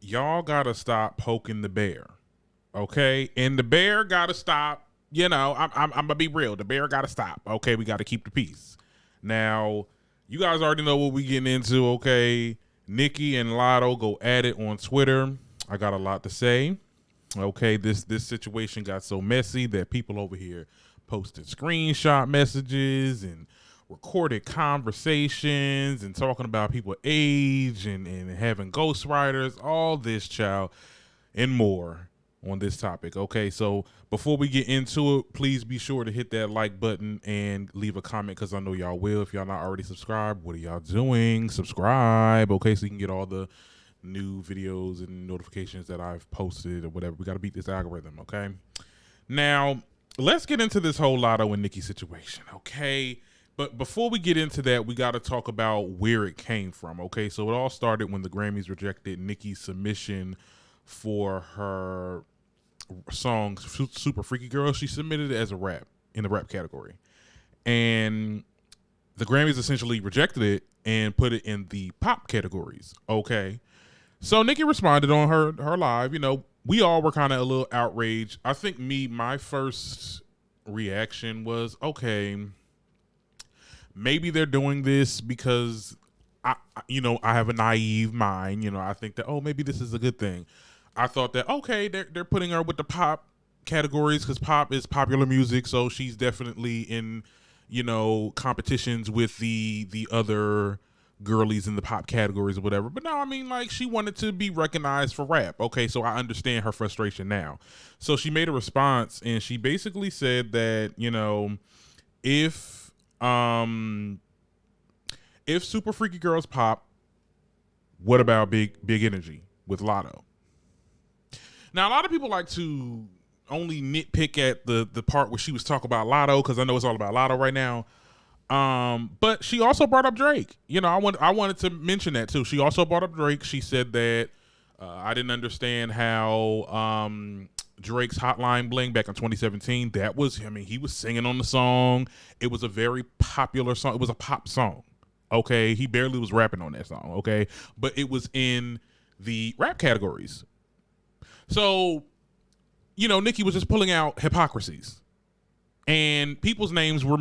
y'all gotta stop poking the bear, okay? And the bear gotta stop. I'm gonna be real. The bear gotta stop. Okay, we gotta keep the peace. Now, you guys already know what we getting into. Okay, Nicki and Latto go at it on Twitter. I got a lot to say. Okay, this situation got so messy that people over here posted screenshot messages and recorded conversations and talking about people age and having ghostwriters, all this, child, and more on this topic. Okay, so before we get into it, please be sure to hit that like button and leave a comment, because I know y'all will. If y'all not already subscribed, what are y'all doing? Subscribe, okay, so you can get all the new videos and notifications that I've posted or whatever. We got to beat this algorithm, okay? Now, let's get into this whole Latto and Nicki situation, okay? But before we get into that, we got to talk about where it came from, okay? So it all started when the Grammys rejected Nicki's submission for her song Super Freaky Girl. She submitted it as a rap in the rap category. And the Grammys essentially rejected it and put it in the pop categories, okay? So Nicki responded on her live. We all were kind of a little outraged. I think my first reaction was, okay, maybe they're doing this because I have a naive mind. I think that, oh, maybe this is a good thing. I thought that, okay, they're putting her with the pop categories because pop is popular music, so she's definitely in, competitions with the other girlies in the pop categories or whatever. But no, I mean, like, she wanted to be recognized for rap. Okay, so I understand her frustration now. So she made a response and she basically said that, if Super Freaky Girls pop, what about Big Energy with Latto? Now, a lot of people like to only nitpick at the part where she was talking about Latto, because I know it's all about Latto right now. But she also brought up Drake. I wanted to mention that too. She also brought up Drake. She said that I didn't understand how Drake's Hotline Bling back in 2017, he was singing on the song. It was a very popular song. It was a pop song. Okay, he barely was rapping on that song. Okay, but it was in the rap categories. So, Nicki was just pulling out hypocrisies, and people's names were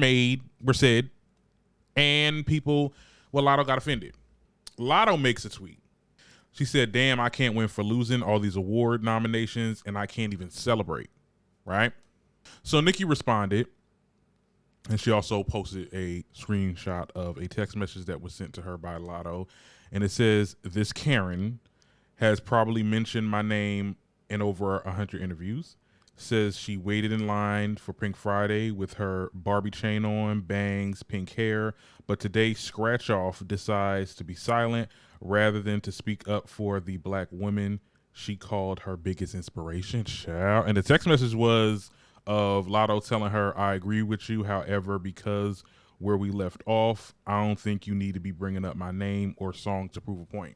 said, and Latto got offended. Latto makes a tweet. She said, damn, I can't win for losing all these award nominations, and I can't even celebrate, right? So Nicki responded, and she also posted a screenshot of a text message that was sent to her by Latto, and it says, this Karen has probably mentioned my name in over 100 interviews. Says she waited in line for Pink Friday with her Barbie chain on, bangs, pink hair, but today Scratch Off decides to be silent rather than to speak up for the black women she called her biggest inspiration. Child. And the text message was of Latto telling her, I agree with you, however, because where we left off, I don't think you need to be bringing up my name or song to prove a point.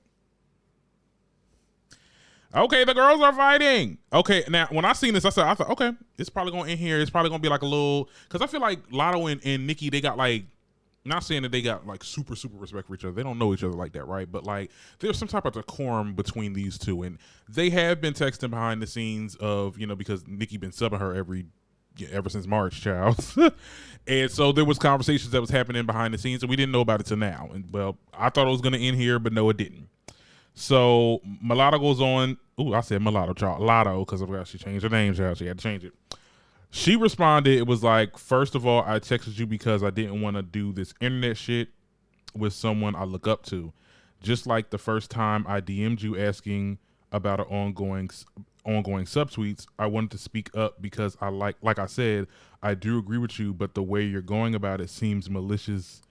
Okay, the girls are fighting. Okay, now when I seen this, I thought, okay, it's probably going to end here. It's probably going to be like a little, because I feel like Latto and Nicki, they got like, not saying that they got like super respect for each other. They don't know each other like that, right? But like, there's some type of decorum between these two, and they have been texting behind the scenes of, because Nicki been subbing her ever since March, child. And so there was conversations that was happening behind the scenes, and we didn't know about it till now. And well, I thought it was going to end here, but no, it didn't. So Mulatto goes on. Ooh, I said Mulatto, child. Latto, because she changed her name, child. She had to change it. She responded. It was like, first of all, I texted you because I didn't want to do this internet shit with someone I look up to. Just like the first time I DM'd you asking about an ongoing subtweets, I wanted to speak up because I like I said, I do agree with you, but the way you're going about it seems malicious,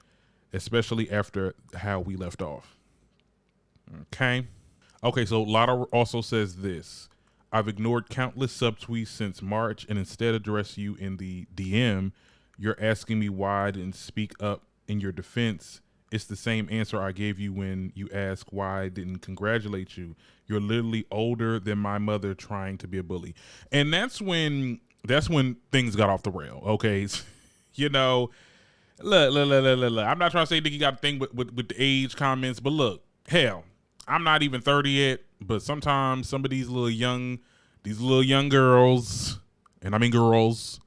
especially after how we left off. Okay, so Latto also says this. I've ignored countless subtweets since March and instead address you in the DM. You're asking me why I didn't speak up in your defense. It's the same answer I gave you when you asked why I didn't congratulate you. You're literally older than my mother trying to be a bully. And that's when things got off the rail, okay? Look. I'm not trying to say Nicki got a thing with the age comments, but look, hell, I'm not even 30 yet, but sometimes some of these little young girls, and I mean girls,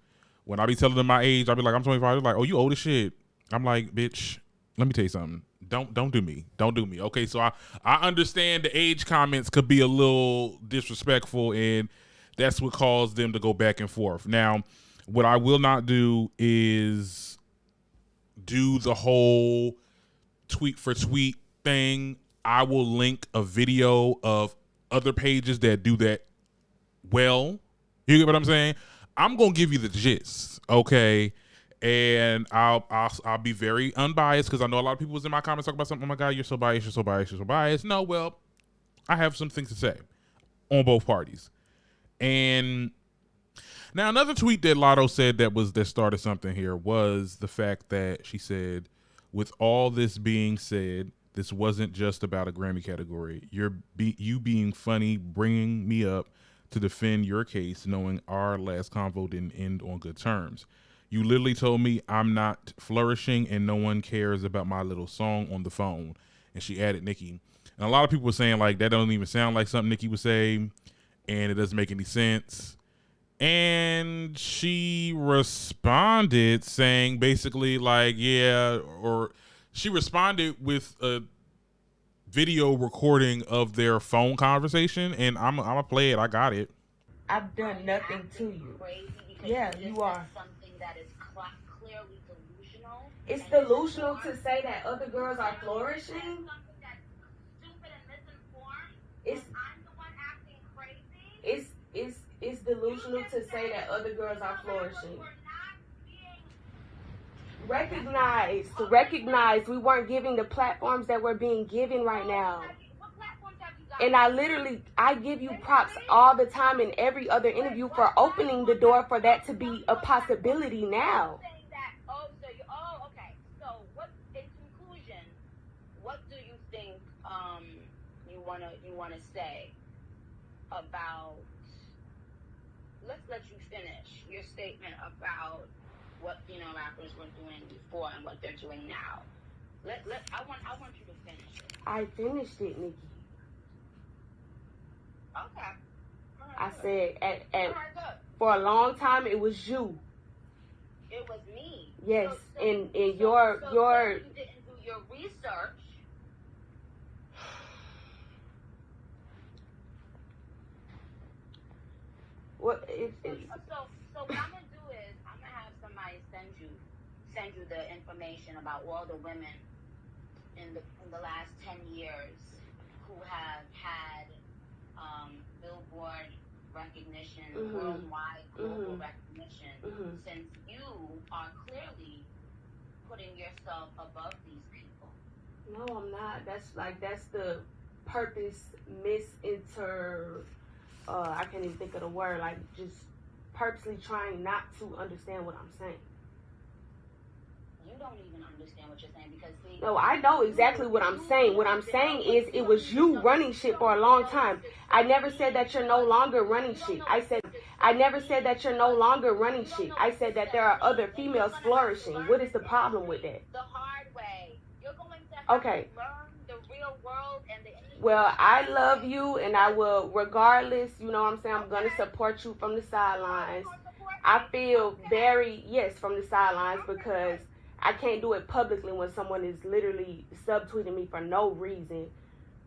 when I be telling them my age, I be like, I'm 25. They're like, oh, you old as shit. I'm like, bitch, let me tell you something. Don't do me. Don't do me. Okay, so I understand the age comments could be a little disrespectful, and that's what caused them to go back and forth. Now, what I will not do is do the whole tweet for tweet thing. I will link a video of other pages that do that well. You get what I'm saying? I'm gonna give you the gist, okay? And I'll be very unbiased because I know a lot of people was in my comments talking about something. Oh my God, you're so biased, you're so biased, you're so biased. No, well, I have some things to say on both parties. And now another tweet that Latto said that started something here was the fact that she said, with all this being said, this wasn't just about a Grammy category. You being funny, bringing me up to defend your case, knowing our last convo didn't end on good terms. You literally told me I'm not flourishing and no one cares about my little song on the phone. And she added Nicki. And a lot of people were saying like that don't even sound like something Nicki would say, and it doesn't make any sense. And she responded saying basically like, yeah, or she responded with a video recording of their phone conversation, and I'm gonna play it. I got it. I've done nothing to you. Yeah, you are. Something that is clearly delusional. It's delusional to say that other girls are flourishing. Something that's stupid and misinformed. It's I'm the one acting crazy. It's delusional to say that other girls are flourishing. Recognize we weren't giving the platforms that we're being given right now. And I give you props all the time in every other interview for opening the door for that to be a possibility now. Okay. So what, in conclusion, what do you think you wanna say about, let's let you finish your statement about what female rappers were doing before and what they're doing now. I want you to finish it. I finished it, Nicki. Okay. I said for a long time it was you. It was me. Yes, so and your you didn't do your research. What So what I'm gonna do is I'm gonna have somebody send you the information about all the women in the last 10 years who have had Billboard recognition, worldwide global recognition, since you are clearly putting yourself above these people. No, I'm not. That's the purpose I can't even think of the word, like just purposely trying not to understand what I'm saying. You don't even understand what you're saying because no, I know exactly what I'm saying. What I'm saying is it was you running shit for a long time. I never said that you're no longer running shit. I never said that you're no longer running shit. I said that there are other females flourishing. What is the problem with that? The hard way. You're going to have to learn the real world and the industry. Well, I love you and I will, regardless, you know what I'm saying, I'm going to support you from the sidelines. I feel from the sidelines because I can't do it publicly when someone is literally subtweeting me for no reason,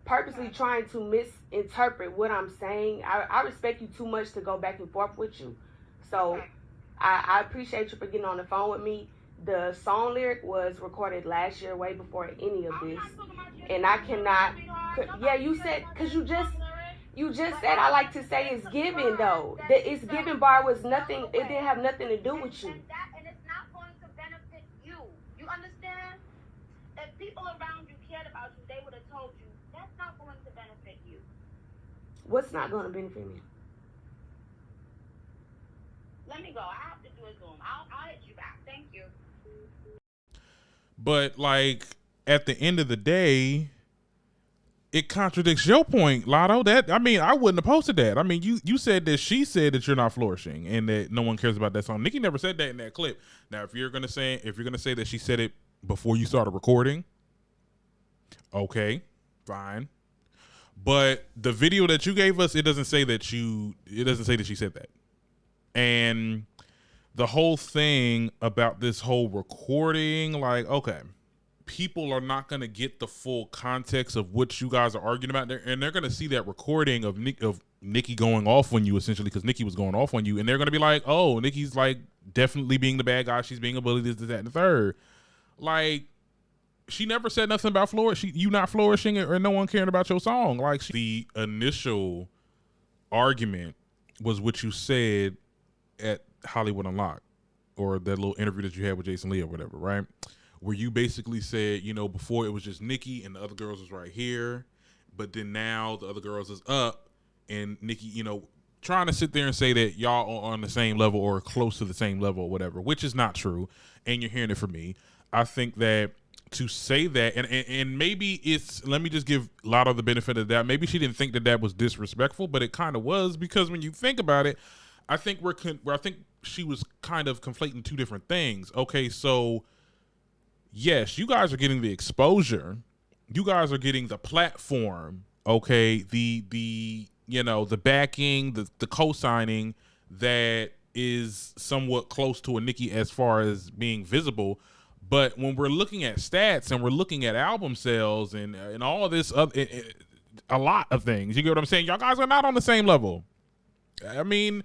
purposely trying to misinterpret what I'm saying. I respect you too much to go back and forth with you. So I appreciate you for getting on the phone with me. The song lyric was recorded last year, way before any of this. And I cannot, you said, because you just said I like to say it's given though. The it's given bar was nothing, it didn't have nothing to do with you. And it's not going to benefit you. You understand? If people around you cared about you, they would have told you that's not going to benefit you. What's not going to benefit me? Let me go. I have to do a Zoom. I'll hit you back. Thank you. But like at the end of the day, it contradicts your point, Latto. I wouldn't have posted that. I mean, you said that she said that you're not flourishing and that no one cares about that song. Nicki never said that in that clip. Now, if you're gonna say that she said it before you started recording, okay, fine. But the video that you gave us, it doesn't say that she said that. And the whole thing about this whole recording, like, okay, people are not going to get the full context of what you guys are arguing about, and they're going to see that recording of Nicki going off on you, essentially, because Nicki was going off on you, and they're going to be like, oh, Nicki's like definitely being the bad guy, she's being a bully, this, that, and the third. Like, she never said nothing about you not flourishing or no one caring about your song. Like, the initial argument was what you said at Hollywood Unlocked, or that little interview that you had with Jason Lee or whatever, right? Where you basically said, before it was just Nicki and the other girls was right here, but then now the other girls is up, and Nicki, trying to sit there and say that y'all are on the same level or close to the same level or whatever, which is not true, and you're hearing it from me. I think that to say that, and maybe let me just give Latto the benefit of that. Maybe she didn't think that was disrespectful, but it kind of was, because when you think about it, I think she was kind of conflating two different things. Okay, so yes, you guys are getting the exposure, you guys are getting the platform, okay, the backing, the co-signing that is somewhat close to a Nicki as far as being visible. But when we're looking at stats and we're looking at album sales and all of this other, a lot of things, you get what I'm saying? Y'all guys are not on the same level. I mean,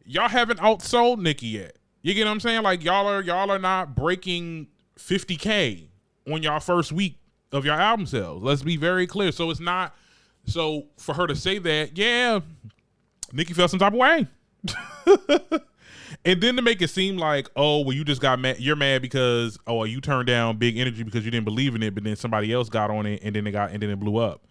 y'all haven't outsold Nicki yet. You get what I'm saying? Like, y'all are not breaking 50K on y'all first week of your album sales. Let's be very clear. So it's not, so for her to say that, yeah, Nicki felt some type of way. And then to make it seem like, oh, well, you just got mad. You're mad because, oh, you turned down Big Energy because you didn't believe in it, but then somebody else got on it and then it blew up.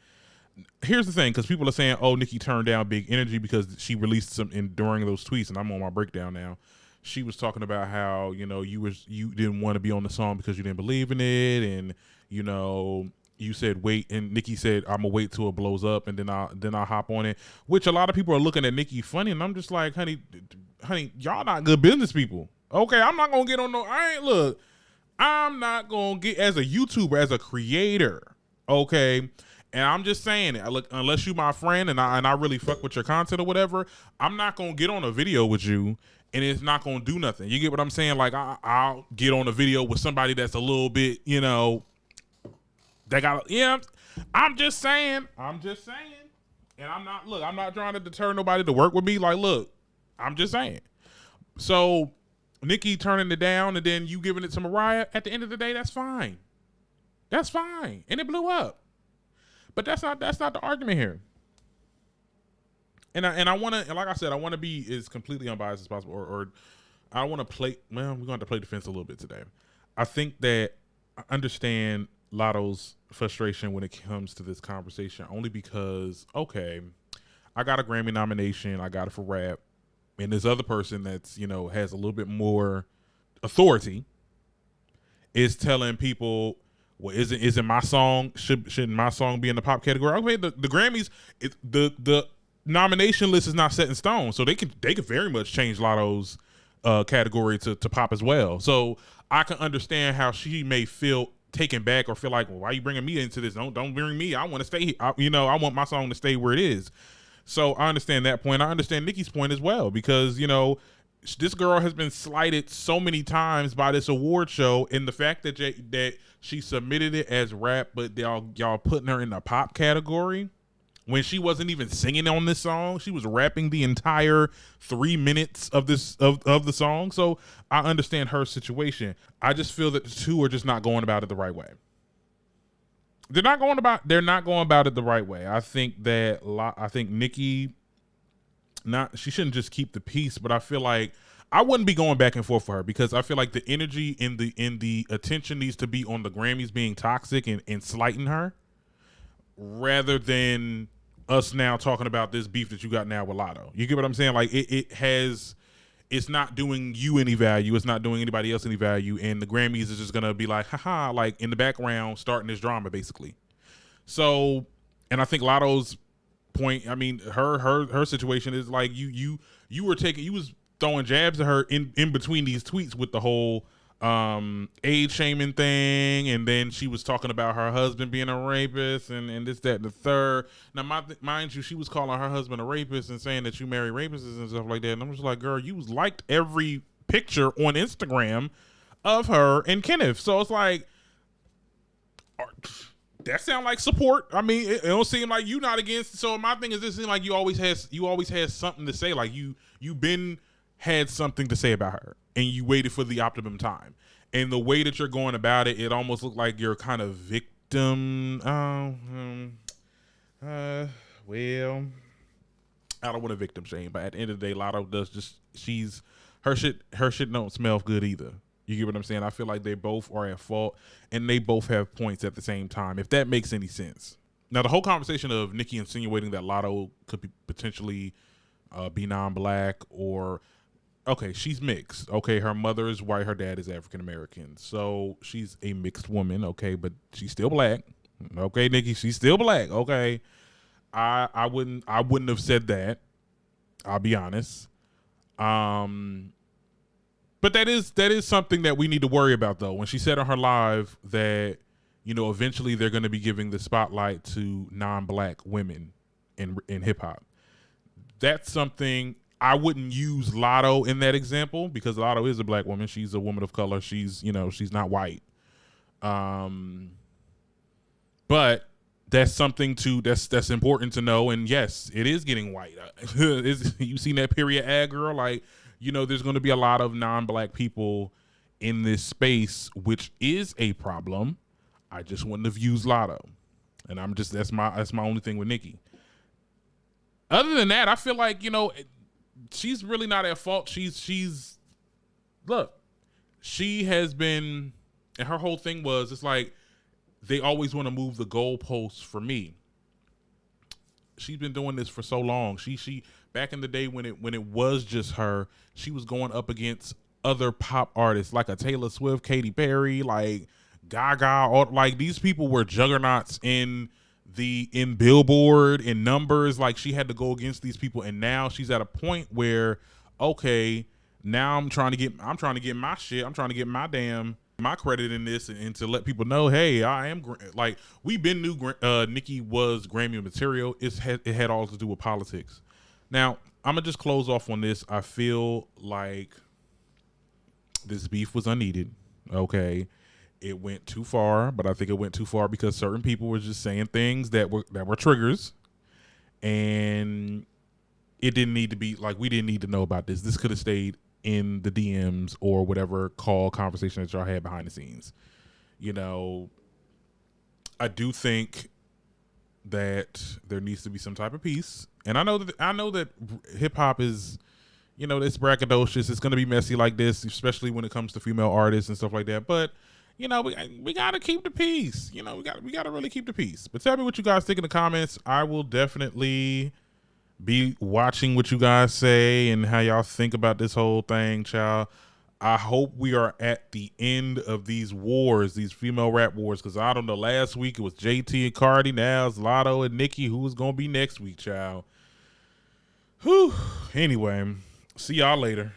Here's the thing, because people are saying, oh, Nicki turned down Big Energy because she released some during those tweets, and I'm on my breakdown now. She was talking about how, you didn't want to be on the song because you didn't believe in it, and you said wait, and Nicki said I'm gonna wait till it blows up and then I'll hop on it, which a lot of people are looking at Nicki funny, and I'm just like, honey, y'all not good business people. Okay, I'm not gonna get on I'm not gonna get, as a YouTuber, as a creator, okay, and I'm just saying it. Look, unless you my friend and I really fuck with your content or whatever, I'm not gonna get on a video with you and it's not gonna do nothing. You get what I'm saying? Like, I'll get on a video with somebody that's a little bit, they got, I'm just saying, and I'm not trying to deter nobody to work with me. Like, look, I'm just saying. So Nicki turning it down and then you giving it to Mariah, at the end of the day, that's fine. That's fine. And it blew up. But that's not the argument here. And I want to, like I said, I want to be as completely unbiased as possible, or I want to play, well, we're going to play defense a little bit today. I think that I understand Latto's frustration when it comes to this conversation, only because, okay, I got a Grammy nomination, I got it for rap, and this other person that's, has a little bit more authority is telling people, well, isn't my song, shouldn't my song be in the pop category? Okay, the Grammys, the nomination list is not set in stone, so they could very much change Latto's category to pop as well. So I can understand how she may feel taken back or feel like, well, why are you bringing me into this? Don't bring me. I want to stay here. I want my song to stay where it is. So I understand that point. I understand Nicki's point as well, because, this girl has been slighted so many times by this award show, and the fact that she submitted it as rap, but y'all putting her in the pop category when she wasn't even singing on this song. She was rapping the entire 3 minutes of the song. So I understand her situation. I just feel that the two are just not going about it the right way. They're not going about it the right way. I think Nicki, she shouldn't just keep the peace, but I feel like I wouldn't be going back and forth for her, because I feel like the energy in the attention needs to be on the Grammys being toxic and slighting her, rather than us now talking about this beef that you got now with Latto. You get what I'm saying? Like, it's not doing you any value. It's not doing anybody else any value. And the Grammys is just going to be like, haha, like in the background, starting this drama, basically. So, and I think Latto's point, I mean, her situation is like, you was throwing jabs at her in between these tweets with the whole, age shaming thing, and then she was talking about her husband being a rapist and this, that, and the third. Now, mind you, she was calling her husband a rapist and saying that you marry rapists and stuff like that. And I'm just like, girl, you was liked every picture on Instagram of her and Kenneth. So it's like, that sound like support. I mean, it don't seem like you not against. So my thing is, this seems like you always had something to say. Like you been had something to say about her, and you waited for the optimum time. And the way that you're going about it, it almost looked like you're kind of victim. Well, I don't want to victim shame, but at the end of the day, Lotto does just her shit don't smell good either. You get what I'm saying? I feel like they both are at fault, and they both have points at the same time, if that makes any sense. Now, the whole conversation of Nicki insinuating that Lotto could be potentially be non-black, or, okay, she's mixed. Okay, her mother is white, her dad is African-American. So she's a mixed woman, okay, but she's still black. Okay, Nicki, she's still black. Okay. I wouldn't have said that. I'll be honest. But that is something that we need to worry about, though. When she said on her live that, eventually they're going to be giving the spotlight to non-black women in hip hop. That's something I wouldn't use Lotto in that example, because Lotto is a black woman. She's a woman of color. She's not white. But that's something that's important to know. And yes, it is getting white. You seen that period ad girl? Like, there's going to be a lot of non-black people in this space, which is a problem. I just wouldn't have used Lotto. And that's my only thing with Nicki. Other than that, I feel like, she's really not at fault. Look, she has been, and her whole thing was, it's like, they always want to move the goalposts for me. She's been doing this for so long. She back in the day when it was just her, she was going up against other pop artists like a Taylor Swift, Katy Perry, like Gaga. Like, these people were juggernauts in Billboard, in numbers. Like, she had to go against these people, and now she's at a point where, okay, now I'm trying to get my shit. I'm trying to get my credit in this, and to let people know, hey, I am like, we been knew Nicki was Grammy material. It had all to do with politics. Now, I'm gonna just close off on this. I feel like this beef was unneeded. Okay, it went too far, but I think it went too far because certain people were just saying things that were triggers, and it didn't need to be like, we didn't need to know about this. This could have stayed in the DMs or whatever conversation that y'all had behind the scenes. I do think that there needs to be some type of peace, and I know that hip hop is, it's braggadocious. It's going to be messy like this, especially when it comes to female artists and stuff like that. But we got to keep the peace. We got to really keep the peace. But tell me what you guys think in the comments. I will definitely be watching what you guys say and how y'all think about this whole thing, child. I hope we are at the end of these wars, these female rap wars, because I don't know, last week it was JT and Cardi, now it's Lotto and Nicki. Who's going to be next week, child? Whew. Anyway, see y'all later.